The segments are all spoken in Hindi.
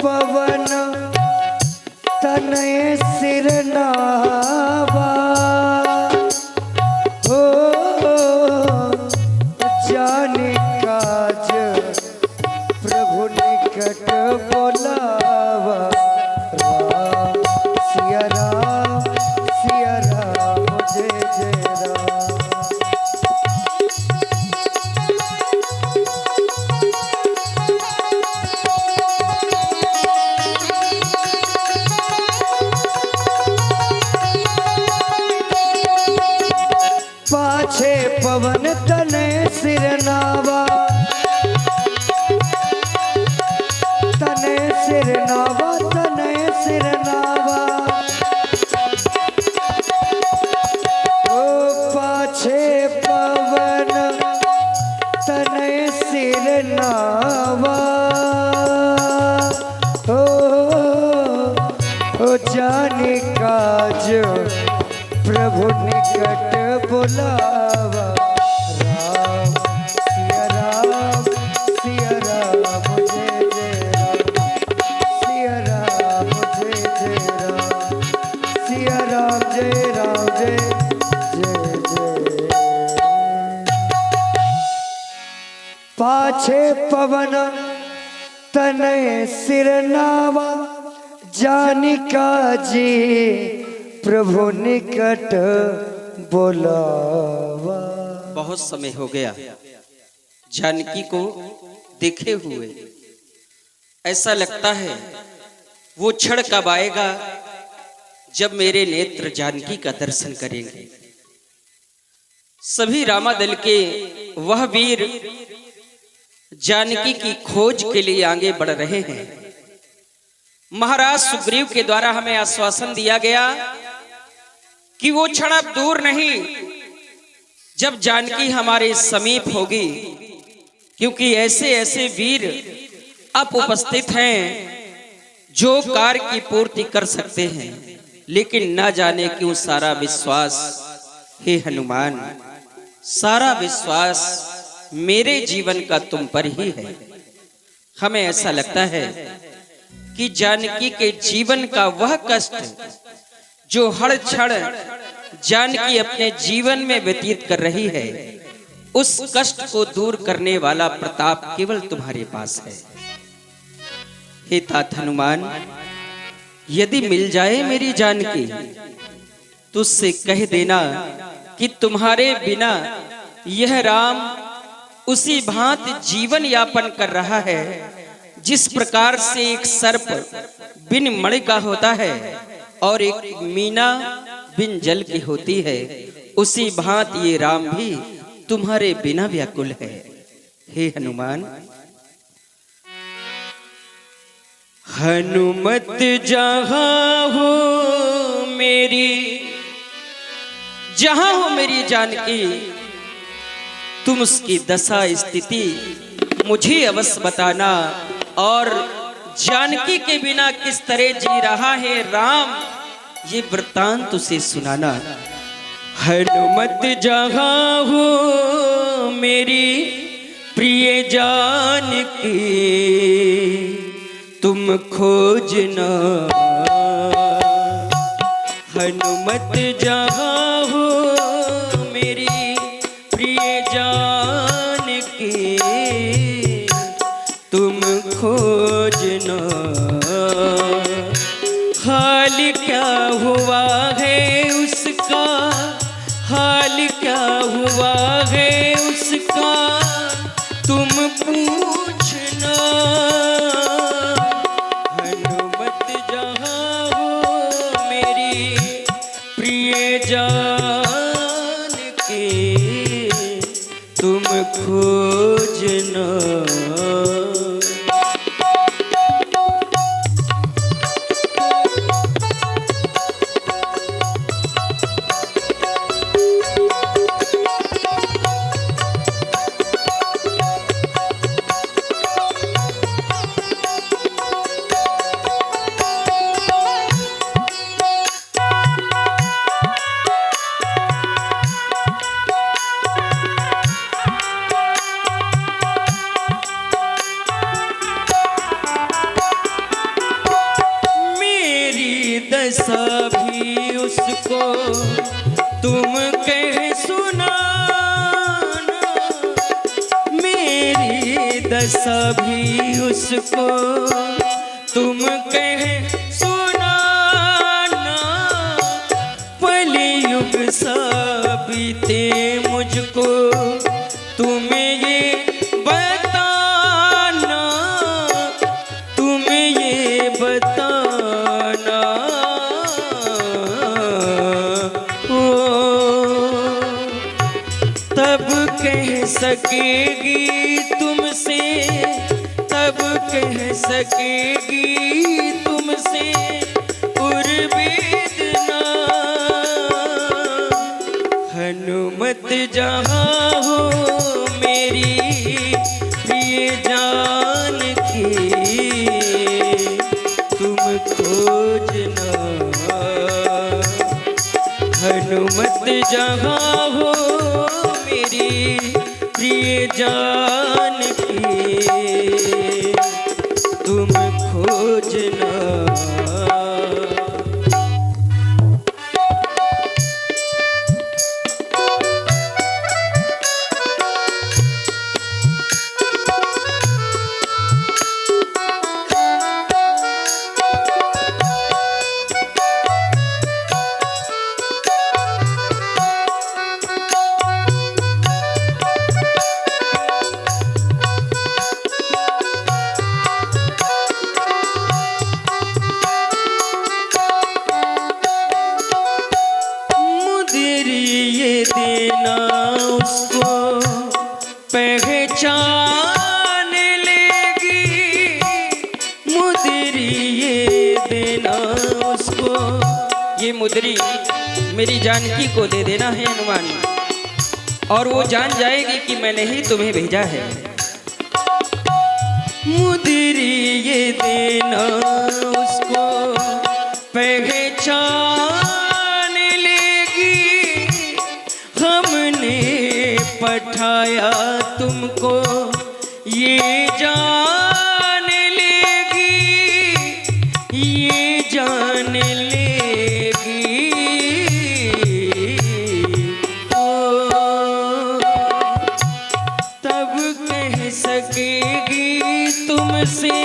पवन तनय सिर नावा हो जाने काज प्रभु निकट बोलावा। राम सिया राम जय जय राम। पाछे पवन तनय सिर नावा तनय सिर नावा तनय सिर नावा ओ पाछे पवन तनय सिर नावा ओ जाने काज प्रभु निकट बुलावा। राम सिया राम जय जय राम। सिया राम जय राम। सिया राम जय जय। पाछे पवन तनय सिर नावा जानिका जी प्रभु निकट बोलावा। बहुत समय हो गया जानकी को देखे हुए। ऐसा लगता है वो क्षण कब आएगा जब मेरे नेत्र जानकी का दर्शन करेंगे। सभी रामादल के वह वीर जानकी की खोज के लिए आगे बढ़ रहे हैं। महाराज सुग्रीव के द्वारा हमें आश्वासन दिया गया कि वो क्षण अब दूर नहीं जब जानकी हमारे समीप होगी, क्योंकि ऐसे ऐसे वीर अब उपस्थित हैं जो कार्य की पूर्ति कर सकते हैं। लेकिन ना जाने क्यों सारा विश्वास, हे हनुमान, सारा विश्वास मेरे जीवन का तुम पर ही है। हमें ऐसा लगता है कि जानकी के जीवन का वह कष्ट जो हर क्षण जानकी अपने जीवन में व्यतीत कर रही है, उस कष्ट को दूर करने वाला प्रताप केवल तुम्हारे पास है। हे तात हनुमान, यदि मिल जाए मेरी जानकी तो उससे कह देना कि तुम्हारे बिना यह राम उसी भांति जीवन यापन कर रहा है जिस प्रकार से एक सर्प बिन मणि का होता है और एक मीना बिन जल की होती है, उसी भांति ये राम भी तुम्हारे बिना व्याकुल है। हे हनुमान, हनुमत जहां हो मेरी जानकी, तुम उसकी दशा स्थिति मुझे अवश्य बताना और जानकी के बिना किस तरह जी रहा है राम, ये वृत्तांत उसे सुनाना। हनुमत जहां हो मेरी प्रिय जानकी, तुम खोजना। हनुमत जहां हो मेरी प्रिय जानकी, तुम खोजना। हाल क्या हुआ है उसका, हाल क्या हुआ है उसका, तुम पूछना। हनुमत जहां हो मेरी प्रिय जानकी, तुम खोजना। सभी उसको तुम कह सुनाना, पल युग सा बीते मुझको तुम्हें ये बताना, तुम्हें ये बताना। ओ तब कह सकेगी तुमसे, तब कह सकेगी तुमसे उर्वेदना। हनुमत जहाँ हो मेरी प्रिय जानकी, तुम खोजना। हनुमत जहाँ हो मेरी प्रिय जानकी, तुम खोजना। देना उसको पहचान लेगी, मुद्री ये देना उसको। ये मुद्री मेरी जानकी को दे देना है हनुमान, और वो जान जाएगी कि मैंने ही तुम्हें भेजा है। मुद्री ये देना उसको पहचान पठाया तुमको ये जान लेगी, ये जान लेगी। ओ तब कह सकेगी तुमसे,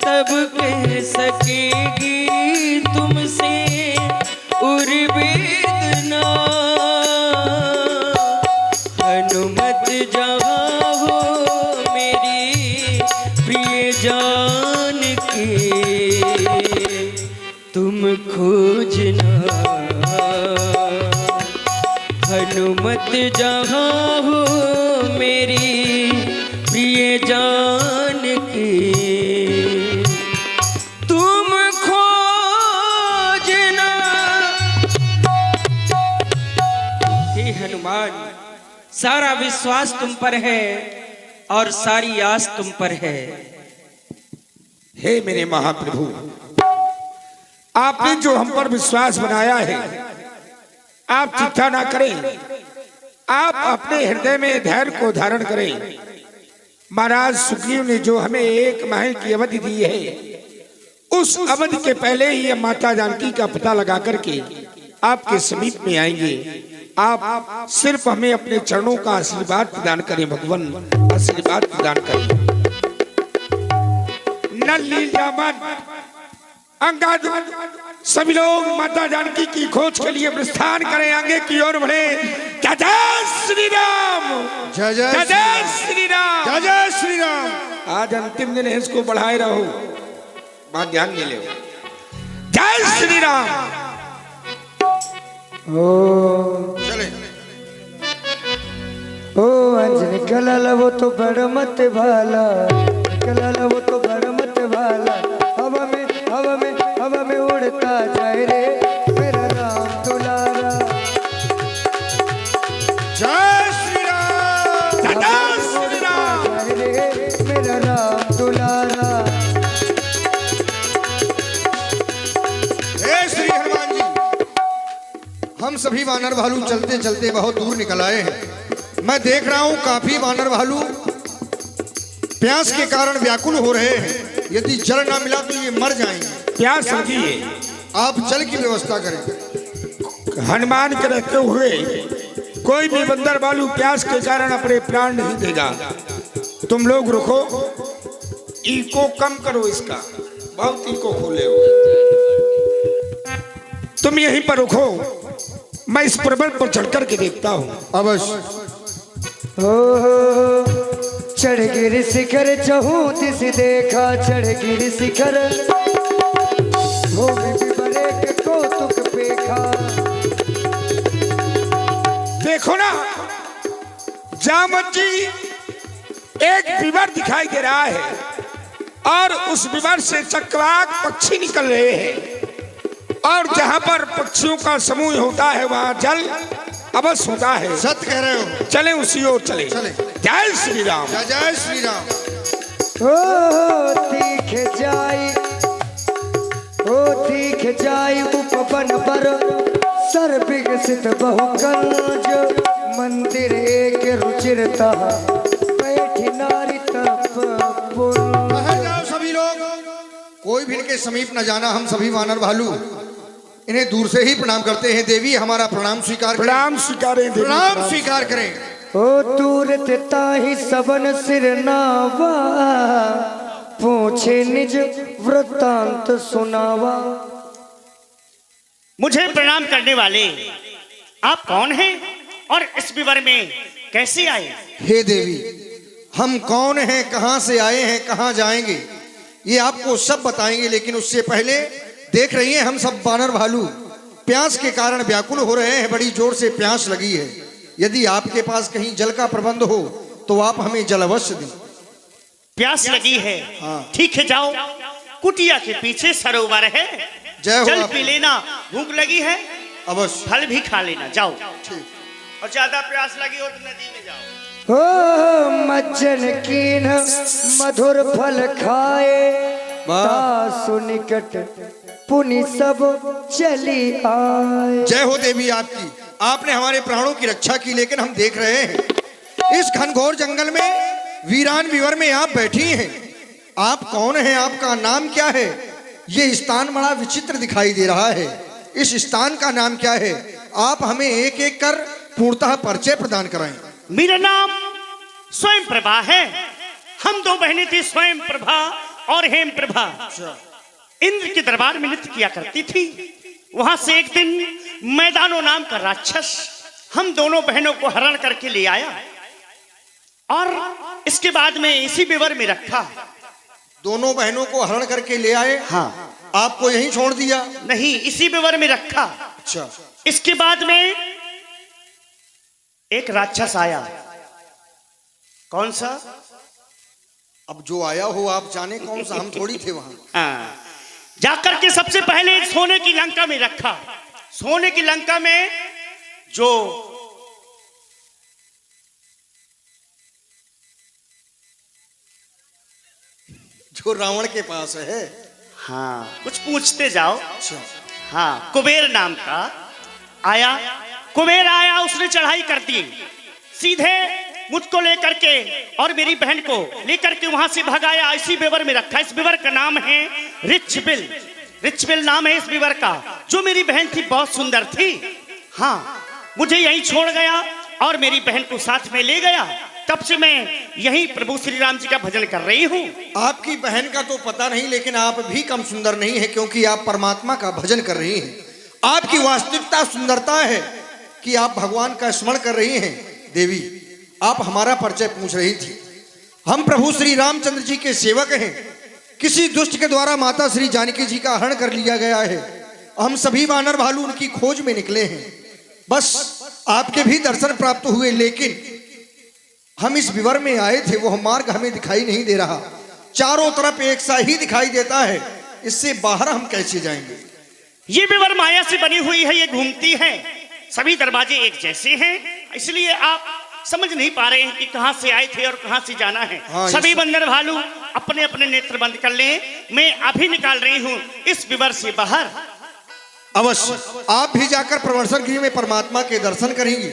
तब कह सकेगी तुमसे उर्वेदना। हनुमत जहाँ हो मेरी प्रिय जानकी, तुम खोजना। हनुमत जहाँ हो मेरी प्रिय जानकी, तुम खोजना। हे हनुमान, सारा विश्वास तुम पर है और सारी आस तुम पर है। हे मेरे महाप्रभु, आपने जो हम पर विश्वास बनाया है, आप चिंता ना करें, आप अपने हृदय में धैर्य को धारण करें। महाराज सुग्रीव ने जो हमें 1 माह की अवधि दी है, उस अवधि के पहले ही हम माता जानकी का पता लगा करके आपके समीप में आएंगे। आप सिर्फ हमें अपने चरणों का आशीर्वाद प्रदान करें भगवान, आशीर्वाद प्रदान करें। नल्ली जामन अंगद सभी लोग माता जानकी की खोज के लिए प्रस्थान करें, आगे की ओर बढ़े। जय जय श्री राम, जय जय जय श्री राम, जय जय श्री राम। आज अंतिम दिन है, इसको बढ़ाए रहो, बात ध्यान में ले। जय श्री राम। चले। ओ अंजनी कलाला वो तो बड़ मत भाला, कलाला वो तो बड़ मत भाला। हवा में उड़ता जाए रे मेरा राम दुलारा। जय श्री राम, जय श्री राम। जाए रे मेरा राम दुलारा। हे श्री हनुमान जी, हम सभी वानर भालू चलते चलते बहुत दूर निकल आए हैं। मैं देख रहा हूं काफी वानर भालू प्यास के कारण व्याकुल हो रहे हैं। यदि जल ना मिला तो ये मर जाएंगे। प्यास लगी है, आप जल की व्यवस्था करें। हनुमान के रहते हुए कोई भी बंदर बालू प्यास के कारण अपने प्राण नहीं देगा। तुम लोग रुको, इको कम करो इसका, बहुत इको खोले हो। तुम यहीं पर रुको, मैं इस पर्वत पर चढ़ करके देखता हूँ। अवश्य। चढ़ गिर शिखर चहूं दिस देखा, चढ़ गिर शिखर भोग विवरे के कौतुक पेखा। देखो ना जामवंत जी, एक विवर दिखाई दे रहा है और उस विवर से चक्रवाक पक्षी निकल रहे हैं, और जहां पर पक्षियों का समूह होता है वहां जल अवश्य होता है। सत्य कह रहे हो। चले उसी ओर चले। चले। जय श्री राम। जय जय श्री राम। तीख जाई, तीख जाई उपवन पर सर विकसित बहुकंज। मंदिर एक रुचिरता बैठी नारी तपपुर। बाहर जाओ सभी लोग, कोई भी इनके समीप न जाना। हम सभी वानर भालू इन्हें दूर से ही प्रणाम करते हैं। देवी हमारा प्रणाम स्वीकार करें। प्रणाम स्वीकारें देवी, प्रणाम स्वीकार करें। तूरत ताहि सबन सिर नावा, पूछे निज वृत्तांत सुनावा। मुझे प्रणाम करने वाले आप कौन हैं और इस विवर में कैसे आए? हे देवी, हम कौन हैं, कहां से आए हैं, कहां जाएंगे, ये आपको सब बताएंगे। लेकिन उससे पहले देख रही हैं हम सब वानर भालू प्यास के कारण व्याकुल हो रहे हैं। बड़ी जोर से प्यास लगी है। यदि आपके पास कहीं जल का प्रबंध हो तो आप हमें जल अवश्य दें। प्यास लगी है? हाँ। ठीक है, जाओ, कुटिया के पीछे सरोवर है, जय हो जल आप। पी लेना। भूख लगी है, अवश्य। फल भी खा लेना। जाओ, ठीक। और ज्यादा प्यास लगी हो तो नदी में जाओ। मज्जन कीन मधुर फल खाए, वाह। तासु निकट पुनि सब चली आए। जय हो देवी आपकी। आपने हमारे प्राणों की रक्षा की। लेकिन हम देख रहे हैं इस घनघोर जंगल में वीरान विवर में आप बैठी हैं। आप कौन हैं, आपका नाम क्या है? ये स्थान बड़ा विचित्र दिखाई दे रहा है। इस स्थान का नाम क्या है? आप हमें एक एक कर पूर्णतः परिचय प्रदान कराएं। मेरा नाम स्वयं प्रभा है। हम दो बहनें थी, स्वयं प्रभा और हेम प्रभा। इंद्र के दरबार में नृत्य किया करती थी। वहां से एक दिन मैदानो नाम का राक्षस हम दोनों बहनों को हरण करके ले आया और इसके बाद में इसी विवर में रखा। दोनों बहनों को हरण करके ले आए? हाँ। आपको यहीं छोड़ दिया? नहीं, इसी विवर में रखा। अच्छा। इसके बाद में एक राक्षस आया। कौन सा? अब जो आया हो आप जाने, कौन सा, हम थोड़ी थे वहां। हाँ। जाकर के सबसे पहले सोने की लंका में रखा। सोने की लंका में जो रावण के पास है। हाँ, कुछ पूछते जाओ। अच्छा। हाँ, कुबेर नाम का आया। कुबेर आया, उसने चढ़ाई कर दी, सीधे मुझको लेकर के और मेरी बहन को लेकर के वहां से भगाया। इसी विवर में रखा। इस विवर का नाम है रिचबिल। रिचबिल नाम है इस विवर का। जो मेरी बहन थी बहुत सुंदर थी। हाँ, मुझे यहीं छोड़ गया और मेरी बहन को साथ में ले गया। तब से मैं यहीं प्रभु श्री राम जी का भजन कर रही हूँ। आपकी बहन का तो पता नहीं, लेकिन आप भी कम सुंदर नहीं है, क्योंकि आप परमात्मा का भजन कर रही हैं। आपकी वास्तविकता सुंदरता है कि आप भगवान का स्मरण कर रही हैं। देवी, आप हमारा परिचय पूछ रही थी। हम प्रभु श्री रामचंद्र जी के सेवक हैं। किसी दुष्ट के द्वारा माता श्री जानकी जी का हरण कर लिया गया है। हम सभी वानर भालू उनकी खोज में निकले हैं। बस आपके भी दर्शन प्राप्त हुए, लेकिन हम इस विवर में आए थे, वो मार्ग हमें दिखाई नहीं दे रहा। चारों तरफ एक सा ही दिखाई देता है। इससे बाहर हम कैसे जाएंगे? ये विवर माया से बनी हुई है, ये घूमती है। सभी दरवाजे एक जैसे हैं, इसलिए आप समझ नहीं पा रहे हैं कि कहां से आए थे और कहां से जाना है। हाँ, सभी बंदर भालू अपने अपने नेत्र बंद कर लें। मैं अभी निकाल रही हूं इस विवर से बाहर। अवश्य। आप भी जाकर प्रवर्षण गिरी में परमात्मा के दर्शन करेंगी।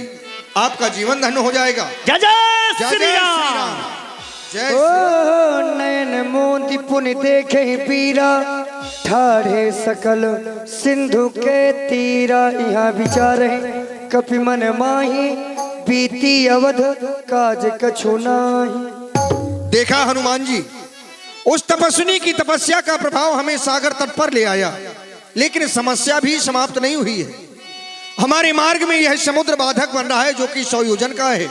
आपका जीवन धन्य हो जाएगा। जय जय श्री राम। जय ओ नयन मोती पुनि देखे पीरा, ठाढ़े सकल सिंधु के तीरा। यहाँ विचारे कपि मन माही, बीती अवध काज कछु नाही। देखा हनुमान जी, उस तपस्विनी की तपस्या का प्रभाव हमें सागर तट पर ले आया, लेकिन समस्या भी समाप्त नहीं हुई है। हमारे मार्ग में यह समुद्र बाधक बन रहा है जो कि 100 योजन का है।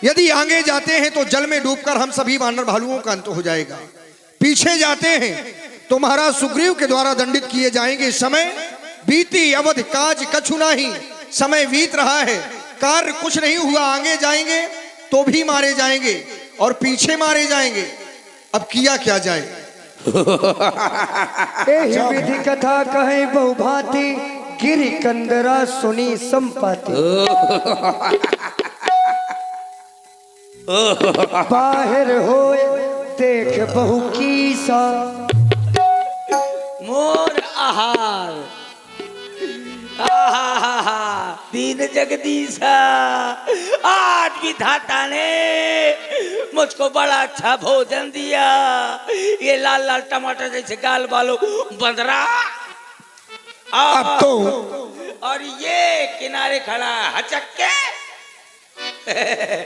यदि आगे जाते हैं तो जल में डूबकर हम सभी वानर भालुओं का अंत हो जाएगा। पीछे जाते हैं तो महाराज सुग्रीव के द्वारा दंडित किए जाएंगे। समय बीती अवधि काज कछु नहीं, समय बीत रहा है, कार्य कुछ नहीं हुआ। आगे जाएंगे तो भी मारे जाएंगे और पीछे मारे जाएंगे। अब किया क्या जाए? एहि विधि कथा कहे बहु भांति, गिरि कंदरा सुनी संपाति। बाहर होए देख बहु कीसा, मोर आहार आहा दीन जगदीशा, आज विधाता ने मुझको बड़ा अच्छा भोजन दिया। ये लाल लाल टमाटर जैसे गाल वालों बंदरा, अब तो और ये किनारे खड़ा हचक्के।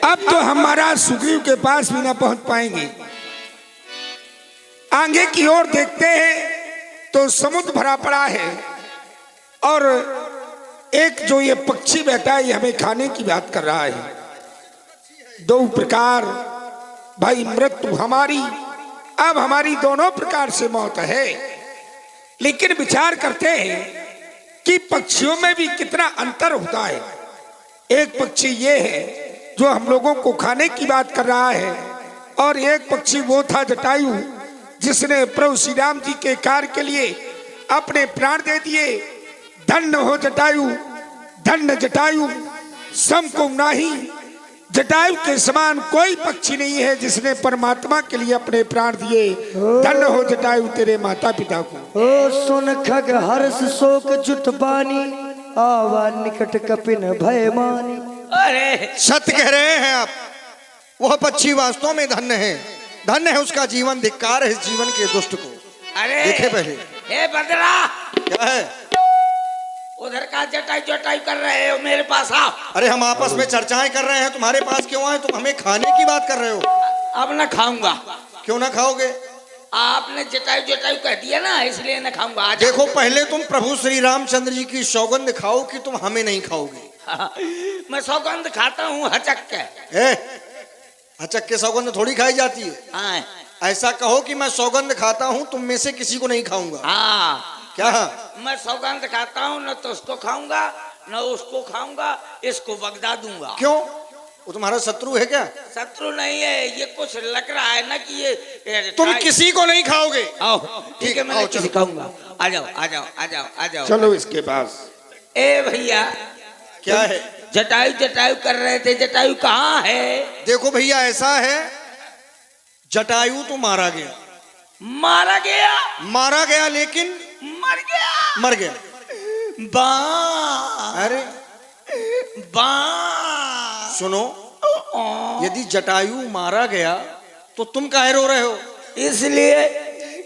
अब तो हमारा सुग्रीव के पास भी ना पहुंच पाएंगे। आगे की ओर देखते हैं तो समुद्र भरा पड़ा है और एक जो ये पक्षी बैठा है ये हमें खाने की बात कर रहा है। दो प्रकार भाई मृत्यु हमारी, अब हमारी दोनों प्रकार से मौत है। लेकिन विचार करते हैं कि पक्षियों में भी कितना अंतर होता है। एक पक्षी ये है जो हम लोगों को खाने की बात कर रहा है, और एक पक्षी वो था जटायु जिसने प्रभु श्री राम जी के कार्य के लिए अपने प्राण दे दिए। धन्य हो जटायु, धन्य जटायु, सम को नाही। जटायु के समान कोई पक्षी नहीं है जिसने परमात्मा के लिए अपने प्राण दिए। धन्य हो जटायु तेरे माता पिता को। ओ सुन खग हर्ष शोक जुट बानी, आवा निकट कपिन भय मानी। अरे सत्य कह रहे हैं आप। वह पक्षी वास्तव में धन्य है, धन्य है उसका जीवन। धिक्कार है इस जीवन के दुष्ट को। अरे देखे पहले हे बंदरा, क्या है? उधर का जटाई जटाई कर रहे हो, मेरे पास आओ। अरे हम आपस में चर्चाएं कर रहे हैं, तुम्हारे पास क्यों आए? तुम हमें खाने की बात कर रहे हो। अब ना खाऊंगा। क्यों ना खाओगे? आपने जटायु जटायु कह दिया ना, इसलिए ना खाऊंगा। आज देखो पहले तुम प्रभु श्री रामचंद्र जी की सौगंध खाओ कि तुम हमें नहीं खाओगे। मैं सौगंध खाता हूँ हचक के। हचक के सौगंध थोड़ी खाई जाती है। हाँ ऐसा कहो कि मैं सौगंध खाता हूँ, तुम में से किसी को नहीं खाऊंगा। हाँ, क्या? मैं सौगंध खाता हूँ, न तो उसको खाऊंगा न उसको खाऊंगा, इसको बगदा दूंगा। क्यों? वो तुम्हारा शत्रु है क्या? शत्रु नहीं है, ये कुछ लग रहा है ना कि ये तुम किसी को नहीं खाओगे। आओ ठीक है, मैं आओ, किसी चलो। खाऊंगा। आ जाओ आ जाओ आ जाओ आ जाओ। चलो इसके पास। ए भैया, क्या है? जटायु जटायु कर रहे थे, जटायु कहाँ है? देखो भैया ऐसा है, जटायु तो मारा गया। मारा गया? मारा गया लेकिन मर गया? मर गया। बा अरे बा सुनो, यदि जटायु मारा गया तो तुम काहे रो रहे हो? इसलिए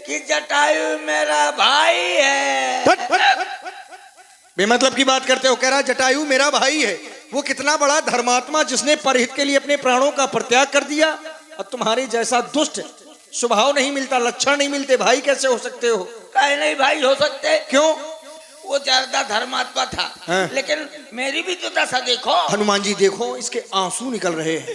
कि जटायु मेरा भाई है। बेमतलब की बात करते हो। कह रहा जटायु मेरा भाई है। वो कितना बड़ा धर्मात्मा जिसने परहित के लिए अपने प्राणों का परित्याग कर दिया, और तुम्हारे जैसा दुष्ट स्वभाव नहीं मिलता, लक्षण नहीं मिलते, भाई कैसे हो सकते हो? काहे नहीं भाई हो सकते? क्यों? वो ज्यादा धर्मात्मा था। हाँ। लेकिन मेरी भी तो दशा देखो। हनुमान जी देखो, इसके आंसू निकल रहे हैं।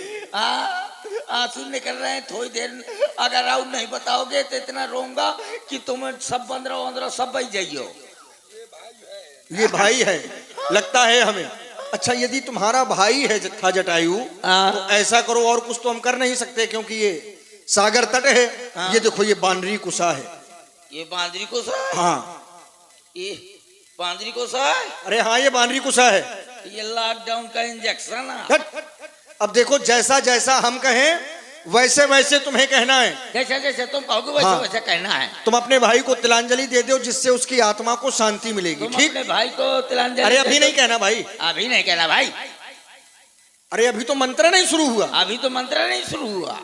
आंसू निकल रहे हैं। थोड़ी देर अगर और नहीं बताओगे तो इतना रोऊंगा कि तुम सब बंदरा वंदरा सब बच जाइयो। ये भाई है लगता है हमें। अच्छा यदि तुम्हारा भाई है था जटायु, तो ऐसा करो, और कुछ तो हम कर नहीं सकते क्योंकि ये सागर तट है। ये देखो ये बानरी कुसा है। ये बांदरी कुसा है? हाँ ये बांदरी कुसा है? अरे हाँ ये बानरी कुसा है। ये लॉकडाउन का इंजेक्शन है। हट। अब देखो जैसा जैसा हम कहें वैसे वैसे तुम्हें कहना है। जैसे जैसे तुम कहोगे वैसे हाँ। वैसे कहना है। तुम अपने भाई को तिलांजलि दे दो जिससे उसकी आत्मा को शांति मिलेगी। तुम ठीक? अपने भाई को तिलांजलि अरे दे अभी दो। नहीं कहना भाई। अभी नहीं कहना भाई। अरे अभी तो मंत्र नहीं शुरू हुआ। अभी तो मंत्र नहीं शुरू हुआ।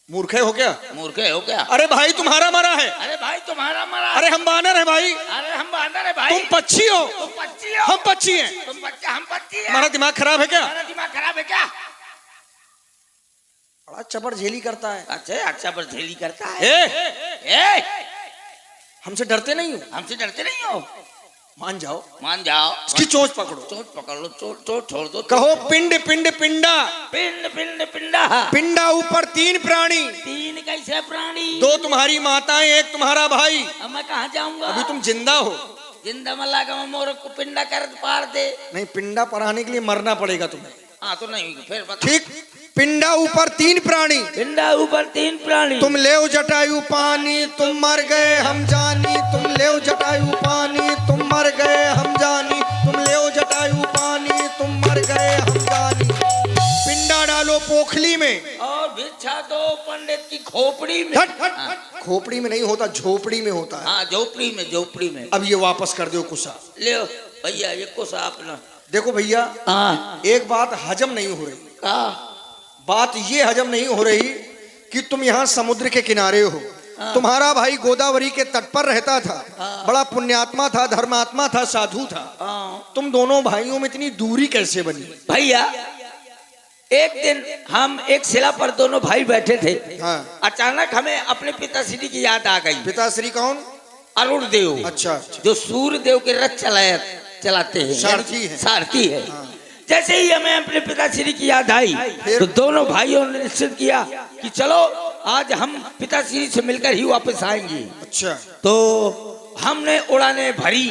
मूर्खे हो क्या? मूर्खे हो क्या? अरे भाई तुम्हारा मरा है। अरे भाई तुम्हारा मरा। अरे हम बानर है भाई। अरे हम बांदर है भाई। तुम पक्षी हो। तुम पक्षी हो। हम पक्षी हैं। तुम बच्चा हम पक्षी हैं। हमारा दिमाग खराब है क्या? हमारा दिमाग खराब है क्या? बड़ा चपड़ झेली करता है। अच्छा पर झेली करता है। ए, हमसे डरते नहीं हो? हमसे डरते नहीं हो? मान जाओ, मान जाओ। इसकी चोंच पकड़ो। चोट पकड़ लो, चोट छोड़ दो। कहो पिंड पिंड पिंडा। पिंड पिंड पिंडा। पिंडा ऊपर 3 प्राणी। 3 कैसे प्राणी? 2 तुम्हारी माताएं, 1 तुम्हारा भाई। अब मैं कहाँ जाऊंगा? अभी तुम जिंदा हो। जिंदा मल्ला का मोर को पिंडा कर पार दे। नहीं, पिंडा पढ़ाने के लिए मरना पड़ेगा तुम्हें। हाँ तो नहीं फिर बता। ठीक। पिंडा ऊपर 3 प्राणी। पिंडा ऊपर 3 प्राणी। तुम लेव जटायु पानी, तुम मर गए हम जानी। तुम लेव जटायु पानी, तुम मर गए हम जानी। तुम लेव जटायु पानी, तुम मर गए हम जानी। पिंडा डालो पोखली में और भिक्षा दो पंडित की खोपड़ी में। हट, हट, हट। खोपड़ी में नहीं होता, झोपड़ी में होता है। हाँ झोपड़ी में। अब ये वापस कर दो कुसा। ले भैया ये कुसा अपना। देखो भैया, हाँ एक बात हजम नहीं हो रही। का बात ये हजम नहीं हो रही कि तुम यहाँ समुद्र के किनारे हो। तुम्हारा भाई गोदावरी के तट पर रहता था। बड़ा पुण्यात्मा था, धर्मात्मा था, साधु था। तुम दोनों भाइयों में इतनी दूरी कैसे बनी? भैया एक दिन हम एक शिला पर दोनों भाई बैठे थे। हाँ। अचानक हमें अपने पिताश्री की याद आ गई। पिताश्री कौन? अरुण देव। अच्छा, जो सूर्य देव के रथ चलाते हैं, सारथी है। सारथी है। जैसे ही हमें अपने पिताश्री की याद आई तो दोनों भाइयों ने निश्चित किया कि चलो आज हम पिताश्री से मिलकर ही वापस आएंगे। अच्छा। तो हमने उड़ाने भरी।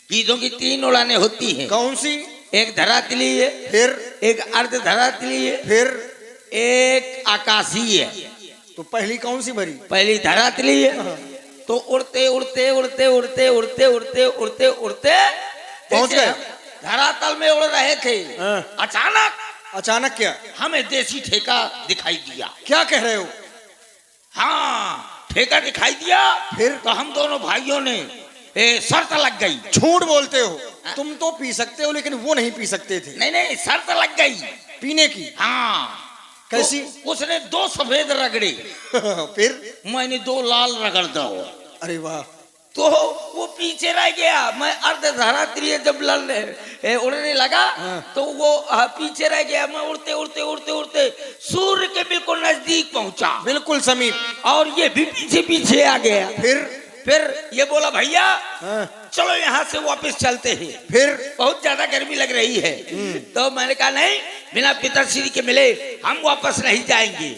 गीदों की 3 उड़ाने होती हैं। कौन सी? एक धरातली है, फिर एक अर्ध धरातली है, फिर एक आकाशीय है। तो पहली कौन सी भरी? पहली धरातली है। तो उड़ते उड़ते उड़ते उड़ते उड़ते उड़ते उड़ते उड़ते पहुंच जैसे गए। हम धरातल में उड़ रहे थे, अचानक क्या? हमें देसी ठेका दिखाई दिया। क्या कह रहे हो? हाँ ठेका दिखाई दिया। फिर? तो हम दोनों भाइयों ने शर्त लग गई। झूठ बोलते हो। तुम तो पी सकते हो लेकिन वो नहीं पी सकते थे। नहीं शर्त लग गई पीने की। हाँ। कैसी? तो उसने 2 सफेद रगड़े, फिर मैंने 2 लाल रगड़ दो। अरे वाह। तो वो पीछे रह गया। मैं अर्ध धरातलीय जब उड़ने लगा तो वो पीछे रह गया। मैं उड़ते उड़ते उड़ते उड़ते सूर्य के बिल्कुल नजदीक पहुंचा, बिल्कुल समीप। और ये भी पीछे पीछे आ गया। फिर ये बोला भैया चलो यहाँ से वापस चलते हैं। फिर बहुत ज्यादा गर्मी लग रही है। तो मैंने कहा नहीं, बिना पिताश्री के मिले हम वापस नहीं जाएंगे।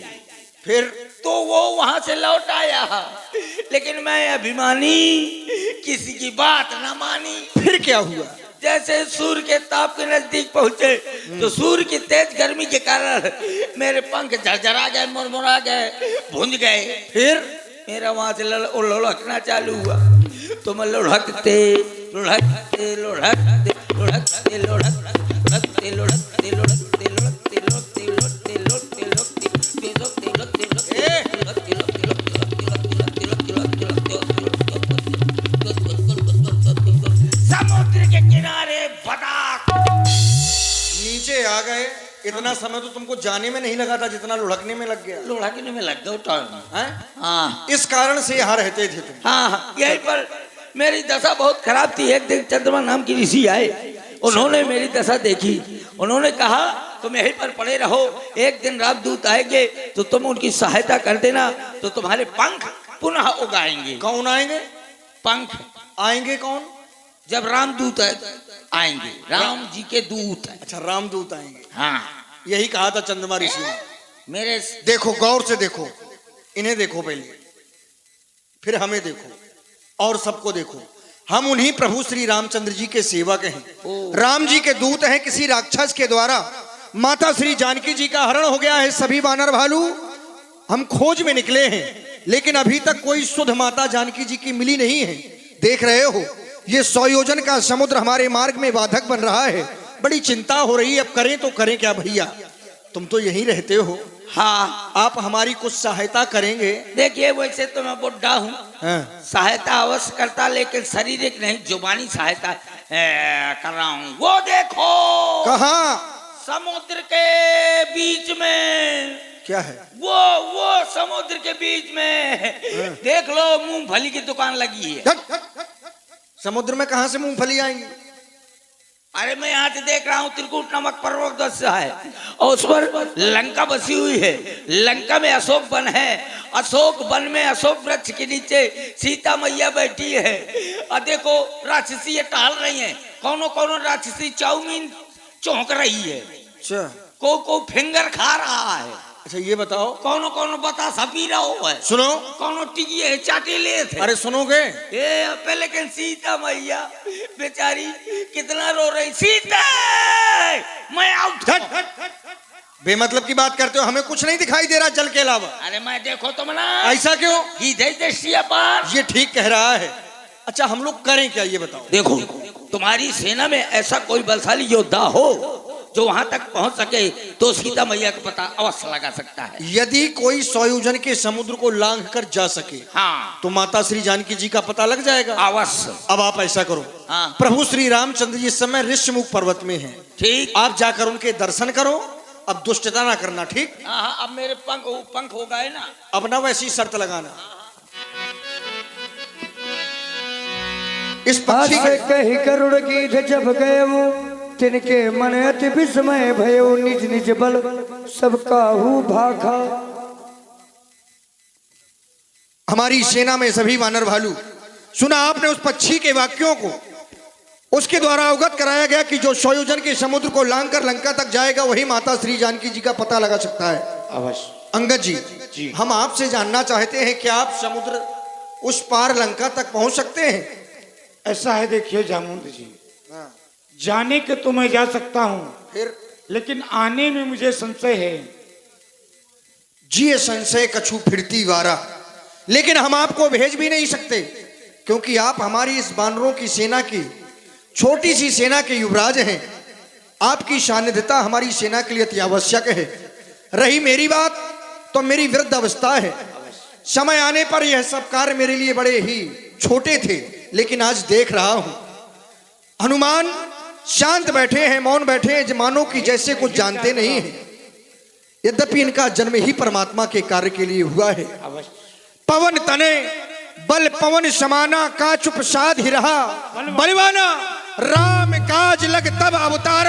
फिर तो वो वहां से लौट आया, लेकिन मैं अभिमानी किसी की बात ना मानी। फिर क्या हुआ? जैसे सूर्य के ताप के नजदीक पहुंचे तो सूर्य की तेज गर्मी के कारण मेरे पंख झरझरा गए, मुरमुरा गए, भुंज गए। फिर मेरा वहां से लुढ़कना चालू हुआ। तो मैं लुढ़कते लुढ़कते लुढ़कते लुढ़कते लुढ़कते लुढ़कते लुढ़कते लुढ़कते लुढ़कते लुढ़कते लुढ़कते लुढ़कते समुद्र के किनारे बतख। नीचे आ गए। इतना समय तो तुमको जाने में नहीं लगा था जितना लुढ़कने में लग गया। लुढ़कने में लग गया टाइम। हाँ। इस कारण से यहाँ रहते थे तुम। हाँ यहीं पर मेरी दशा बहुत खराब थी। एक दिन चंद्रमा नाम की ऋषि आए, उन्होंने मेरी दशा देखी। उन्होंने कहा तुम यहीं पर पड़े रहो, एक दिन रामदूत आएंगे तो तुम उनकी सहायता कर देना, तो तुम्हारे पंख पुनः उगाएंगे। कौन आएंगे? पंख आएंगे कौन? जब रामदूत आएंगे, राम जी के दूत। अच्छा, रामदूत आएंगे। हाँ यही कहा था चंद्रमा ऋषि ने। मेरे देखो, गौर से देखो, इन्हें देखो पहले, फिर हमें देखो और सबको देखो। हम उन्हीं प्रभु श्री रामचंद्र जी के सेवक हैं, राम जी के दूत हैं। किसी राक्षस के द्वारा माता श्री जानकी जी का हरण हो गया है। सभी वानर भालू हम खोज में निकले हैं, लेकिन अभी तक कोई शुद्ध माता जानकी जी की मिली नहीं है। देख रहे हो, ये 100 योजन का समुद्र हमारे मार्ग में बाधक बन रहा है। बड़ी चिंता हो रही है, अब करें तो करें क्या? भैया तुम तो यहीं रहते हो। हाँ आप हमारी कुछ सहायता करेंगे? देखिए, वैसे तो मैं बुढ़ा हूँ, हाँ। सहायता अवश्य करता, लेकिन शारीरिक नहीं, जुबानी सहायता कर रहा हूँ। वो देखो कहाँ? समुद्र के बीच में। क्या है? वो समुद्र के बीच में देख लो, मूंगफली की दुकान लगी है। समुद्र में कहाँ से मूंगफली आएंगी? अरे मैं यहाँ से देख रहा हूँ त्रिकूट नामक पर्वत है और उस पर लंका बसी हुई है। लंका में अशोक वन है। अशोक वन में अशोक वृक्ष के नीचे सीता मैया बैठी है। और देखो राक्षसी ये टहल रही हैं। कौनो कौनो राक्षसी चाउमीन चौंक रही है। अच्छा को फिंगर खा रहा है। अच्छा ये बताओ, कौनो कौनो बतासा पी रहा है। सुनो। कौनो टिकी है चाटे ले थे। अरे सुनोगे? ए पे लेकिन सीता मैया बेचारी कितना रो रही। सीता मैं आउट। बेमतलब की बात करते हो, हमें कुछ नहीं दिखाई दे रहा जल के अलावा। अरे मैं देखो तुम ना। ऐसा क्यों? ये ठीक कह रहा है। अच्छा हम लोग करें क्या ये बताओ? देखो तुम्हारी सेना में ऐसा कोई बलशाली योद्धा हो जो वहां तक पहुंच सके तो सीता मैया का पता अवश्य लगा सकता है। यदि कोई सौयोजन के समुद्र को लांघ कर जा सके हाँ तो माता श्री जानकी जी का पता लग जाएगा अवश्य। अब आप ऐसा करो, हाँ प्रभु श्री रामचंद्र जी इस समय ऋषमुख पर्वत में हैं। ठीक। आप जाकर उनके दर्शन करो। अब दुष्टता ना करना, ठीक? हाँ अब मेरे पंख हो गए ना। अब ना वैसी शर्त लगाना। इस आज पक्षी से कही करुण गीत जब गए वो तिनके मन अति विस्मय भयो निज निज बल सब काहू भाखा। हमारी सेना में सभी वानर भालू, सुना आपने उस पक्षी के वाक्यों को? उसके द्वारा अवगत कराया गया कि जो सौयोजन के समुद्र को लांघकर लंका तक जाएगा वही माता श्री जानकी जी का पता लगा सकता है। अवश्य। अंगद जी, हम आपसे जानना चाहते हैं कि आप समुद्र उस पार लंका तक पहुंच सकते हैं? ऐसा है, देखिए जामुन जी, जाने के तो मैं जा सकता हूँ, फिर लेकिन आने में मुझे संशय है। जी ये संशय कछु फिरती वारा, लेकिन हम आपको भेज भी नहीं सकते क्योंकि आप हमारी इस बानरों की सेना की छोटी सी सेना के युवराज हैं। आपकी सानिध्यता हमारी सेना के लिए अति आवश्यक है। रही मेरी बात तो मेरी वृद्ध अवस्था है। समय आने पर यह सब कार्य मेरे लिए बड़े ही छोटे थे, लेकिन आज देख रहा हूं हनुमान शांत बैठे हैं, मौन बैठे हैं, मानो कि जैसे कुछ जानते नहीं हैं। यद्यपि इनका जन्म ही परमात्मा के कार्य के लिए हुआ है। पवन तने बल पवन समाना का चुप साध ही रहा, बलवाना राम काज लग तब अवतारा।